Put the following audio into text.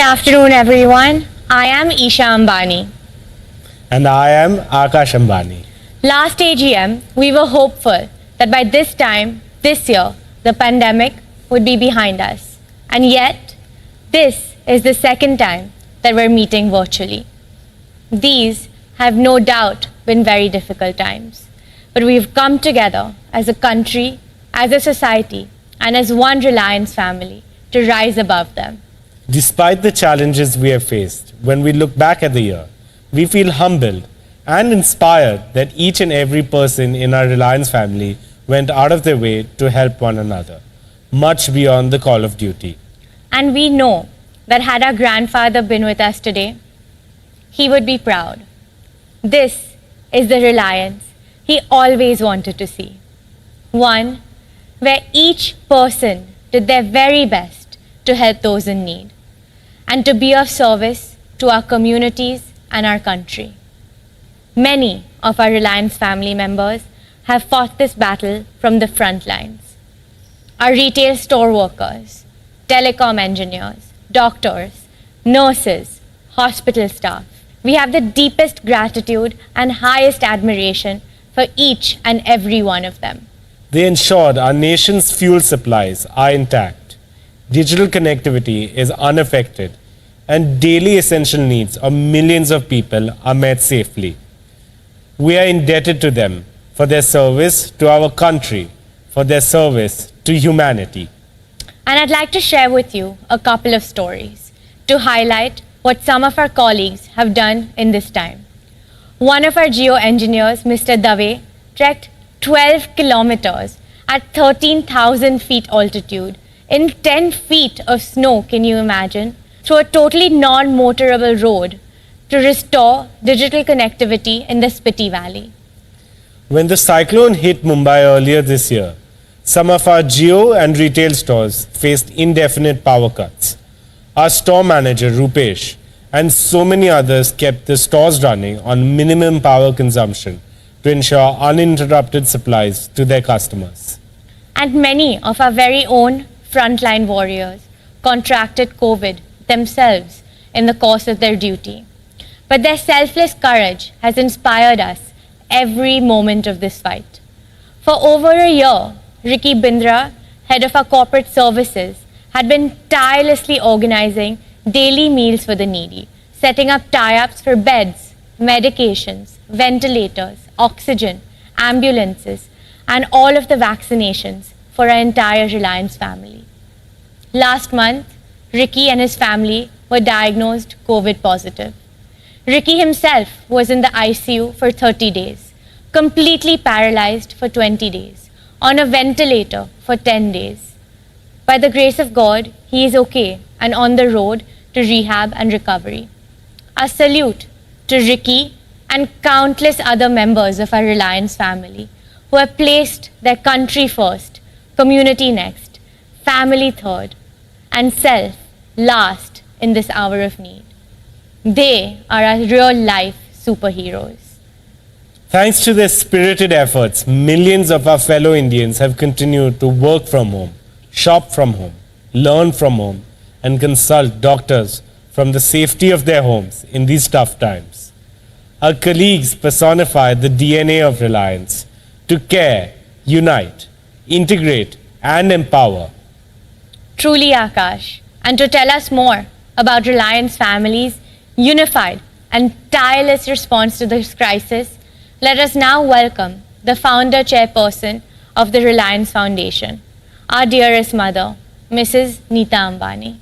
afternoon, everyone. I am Isha Ambani. And I am Akash Ambani. Last AGM, we were hopeful that by this time, this year, the pandemic would be behind us. And yet, this is the second time that we're meeting virtually. These have no doubt been very difficult times. But we've come together as a country, as a society, and as one Reliance family to rise above them. Despite the challenges we have faced, when we look back at the year, we feel humbled and inspired that each and every person in our Reliance family went out of their way to help one another, much beyond the call of duty. And we know that had our grandfather been with us today, he would be proud. This is the Reliance he always wanted to see. One where each person did their very best to help those in need and to be of service to our communities and our country. Many of our Reliance family members have fought this battle from the front lines. Our retail store workers, telecom engineers, doctors, nurses, hospital staff. We have the deepest gratitude and highest admiration for each and every one of them. They ensured our nation's fuel supplies are intact, digital connectivity is unaffected, and daily essential needs of millions of people are met safely. We are indebted to them for their service to our country, for their service to humanity. And I'd like to share with you a couple of stories to highlight what some of our colleagues have done in this time. One of our geo engineers, Mr. Dave, trekked 12 kilometers at 13,000 feet altitude in 10 feet of snow, can you imagine, through a totally non-motorable road to restore digital connectivity in the Spiti Valley. When the cyclone hit Mumbai earlier this year, some of our geo and retail stores faced indefinite power cuts. Our store manager, Rupesh, and so many others kept the stores running on minimum power consumption to ensure uninterrupted supplies to their customers. And many of our very own frontline warriors contracted COVID themselves in the course of their duty. But their selfless courage has inspired us every moment of this fight. For over a year, Ricky Bindra, head of our corporate services, had been tirelessly organizing daily meals for the needy, setting up tie-ups for beds, medications, ventilators, oxygen, ambulances, and all of the vaccinations for our entire Reliance family. Last month, Ricky and his family were diagnosed COVID positive. Ricky himself was in the ICU for 30 days, completely paralyzed for 20 days, on a ventilator for 10 days. By the grace of God, he is okay and on the road to rehab and recovery. A salute to Ricky and countless other members of our Reliance family who have placed their country first, community next, family third, and self last in this hour of need. They are our real-life superheroes. Thanks to their spirited efforts, millions of our fellow Indians have continued to work from home, shop from home, learn from home, and consult doctors from the safety of their homes in these tough times. Our colleagues personify the DNA of Reliance to care, unite, integrate, and empower. Truly, Akash. And to tell us more about Reliance family's unified and tireless response to this crisis, let us now welcome the founder chairperson of the Reliance Foundation, our dearest mother, Mrs. Neeta Ambani.